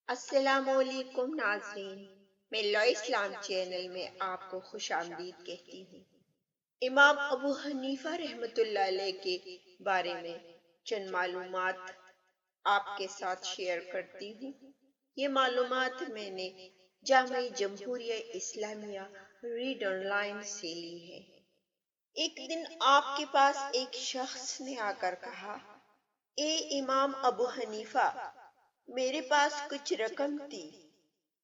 السلام علیکم ناظرین، میں لا اسلام چینل میں آپ کو خوش آمدید کہتی ہوں۔ امام ابو حنیفہ رحمۃ اللہ علیہ کے بارے میں چند معلومات آپ کے ساتھ شیئر کرتی ہوں۔ یہ معلومات میں نے جامعہ جمہوریہ اسلامیہ ریڈ آن لائن سے لی ہے۔ ایک دن آپ کے پاس ایک شخص نے آ کر کہا، اے امام ابو حنیفہ، میرے پاس کچھ رقم تھی،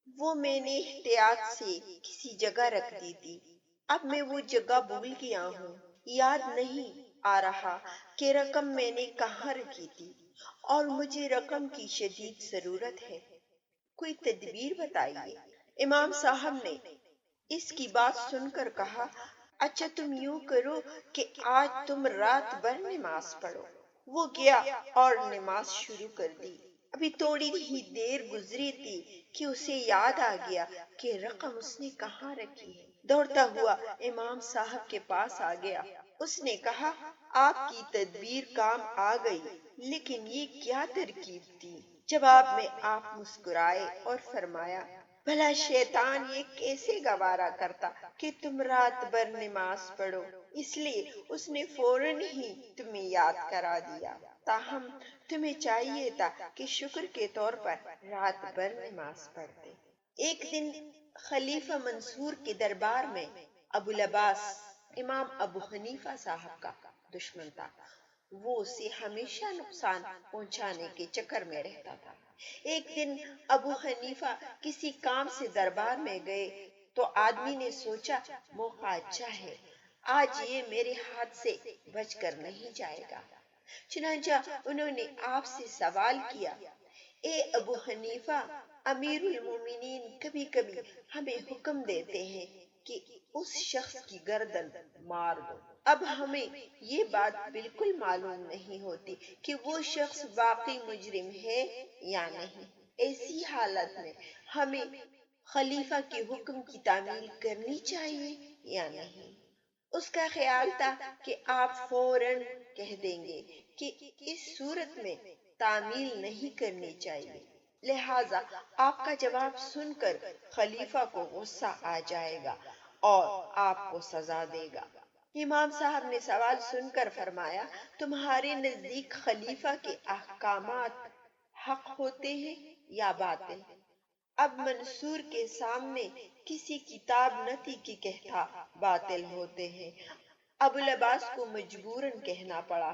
وہ میں نے احتیاط سے کسی جگہ رکھ دی تھی۔ اب میں وہ جگہ بھول گیا ہوں، یاد نہیں آ رہا کہ رقم میں نے کہاں رکھی تھی، اور مجھے رقم کی شدید ضرورت ہے، کوئی تدبیر بتائیے۔ امام صاحب نے اس کی بات سن کر کہا، اچھا تم یوں کرو کہ آج تم رات بھر نماز پڑھو۔ وہ گیا اور نماز شروع کر دی۔ ابھی تھوڑی ہی دیر گزری تھی کہ اسے یاد آ گیا کہ رقم اس نے کہاں رکھی ہے۔ دوڑتا ہوا امام صاحب کے پاس آ گیا۔ اس نے کہا، آپ کی تدبیر کام آ گئی، لیکن یہ کیا ترکیب تھی؟ جواب میں آپ مسکرائے اور فرمایا، بھلا شیطان یہ کیسے گوارا کرتا کہ تم رات بھر نماز پڑھو، اس لیے اس نے فوراً ہی تمہیں یاد کرا دیا۔ تاہم تمہیں چاہیے تھا کہ شکر کے طور پر رات بھر نماز پڑھتے۔ ایک دن خلیفہ منصور کے دربار میں ابو العباس امام ابو حنیفہ صاحب کا دشمن تھا۔ وہ اسے ہمیشہ نقصان پہنچانے کے چکر میں رہتا تھا۔ ایک دن ابو حنیفہ کسی کام سے دربار میں گئے تو آدمی نے سوچا، موقع اچھا ہے، آج یہ میرے ہاتھ سے بچ کر نہیں جائے گا۔ چنانچہ انہوں نے آپ سے سوال کیا، اے ابو حنیفہ، امیر المومنین کبھی کبھی ہمیں حکم دیتے ہیں کہ اس شخص کی گردن مار دو۔ اب ہمیں یہ بات بالکل معلوم نہیں ہوتی کہ وہ شخص واقعی مجرم ہے یا نہیں۔ ایسی حالت میں ہمیں خلیفہ کے حکم کی تعمیل کرنی چاہیے یا نہیں؟ اس کا خیال تھا کہ آپ فوراً کہہ دیں گے کہ اس صورت میں تعمیل نہیں کرنی چاہیے، لہٰذا آپ کا جواب سن کر خلیفہ کو غصہ آ جائے گا اور آپ کو سزا دے گا۔ امام صاحب نے سوال سن کر فرمایا، تمہارے نزدیک خلیفہ کے احکامات حق ہوتے ہیں یا باطل؟ اب منصور کے سامنے کسی کتاب نہ تھی کہ کہتا باطل ہوتے ہیں۔ ابو العباس کو مجبوراً کہنا پڑا،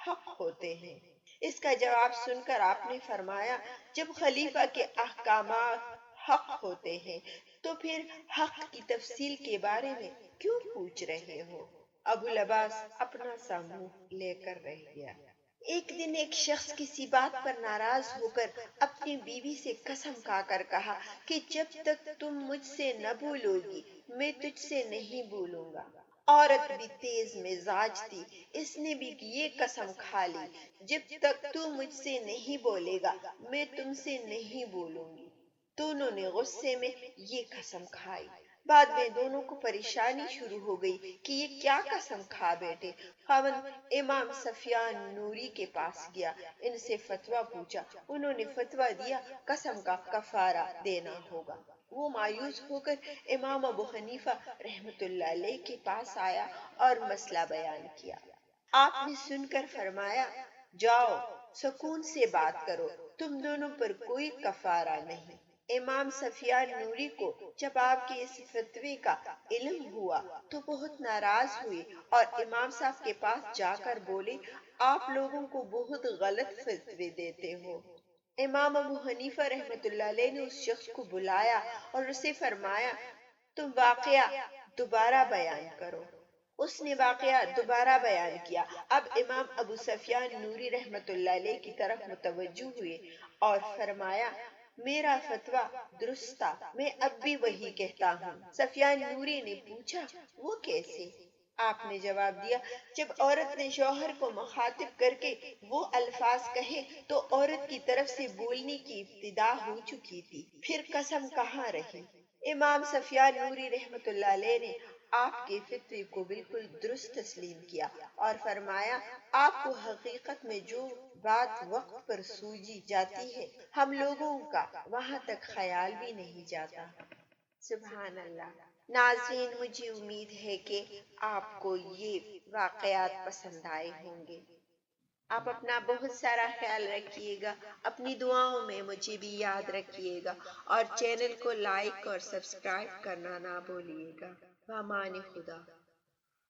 حق ہوتے ہیں۔ اس کا جواب سن کر آپ نے فرمایا، جب خلیفہ کے احکامات حق ہوتے ہیں تو پھر حق کی تفصیل کے بارے میں کیوں پوچھ رہے ہو؟ ابو العباس اپنا سا منہ لے کر رہ گیا۔ ایک دن ایک شخص کسی بات پر ناراض ہو کر اپنی بیوی سے قسم کھا کر کہا کہ جب تک تم مجھ سے نہ بھولو گی میں تجھ سے نہیں بھولوں گا۔ عورت بھی تیز مزاج تھی، اس نے بھی یہ قسم کھا لی، جب تک تو مجھ سے نہیں بولے گا میں تم سے نہیں بولوں گی۔ دونوں نے غصے میں یہ قسم کھائی۔ بعد میں دونوں کو پریشانی شروع ہو گئی کہ یہ کیا قسم کھا بیٹھے۔ خاوند امام سفیان نوری کے پاس گیا، ان سے فتویٰ پوچھا۔ انہوں نے فتویٰ دیا، قسم کا کفارہ دینا ہوگا۔ وہ مایوس ہو کر امام ابو حنیفہ رحمۃ اللہ علیہ کے پاس آیا اور مسئلہ بیان کیا۔ آپ نے سن کر فرمایا، جاؤ سکون سے بات کرو، تم دونوں پر کوئی کفارہ نہیں۔ امام سفیان نوری کو جب آپ کے اس فتوے کا علم ہوا تو بہت ناراض ہوئے اور امام صاحب کے پاس جا کر بولے، آپ لوگوں کو بہت غلط فتوے دیتے ہو۔ امام ابو حنیفہ رحمۃ اللہ علیہ نے اس شخص کو بلایا اور اسے فرمایا، تم واقعہ دوبارہ بیان کرو۔ اس نے واقعہ دوبارہ بیان کیا۔ اب امام ابو سفیان نوری رحمۃ اللہ علیہ کی طرف متوجہ ہوئے اور فرمایا، میرا فتویٰ درست تھا، میں اب بھی وہی کہتا ہوں۔ سفیان نوری نے پوچھا، وہ کیسے؟ آپ نے جواب دیا، جب عورت نے شوہر کو مخاطب کر کے وہ الفاظ کہے تو عورت کی طرف سے بولنے کی ابتدا ہو چکی تھی، پھر قسم کہاں رہی؟ امام سفیان نوری رحمۃ اللہ علیہ نے آپ کے فطرے کو بالکل درست تسلیم کیا اور فرمایا آپ کو حقیقت میں جو بات وقت پر سوجی جاتی ہے ہم لوگوں کا وہاں تک خیال بھی نہیں جاتا۔ سبحان اللہ۔ ناظرین، مجھے امید ہے کہ آپ کو یہ واقعات پسند آئے ہوں گے۔ آپ اپنا بہت سارا خیال رکھیے گا، اپنی دعاؤں میں مجھے بھی یاد رکھیے گا اور چینل کو لائک اور سبسکرائب کرنا نہ بھولیے گا۔ امان خدا۔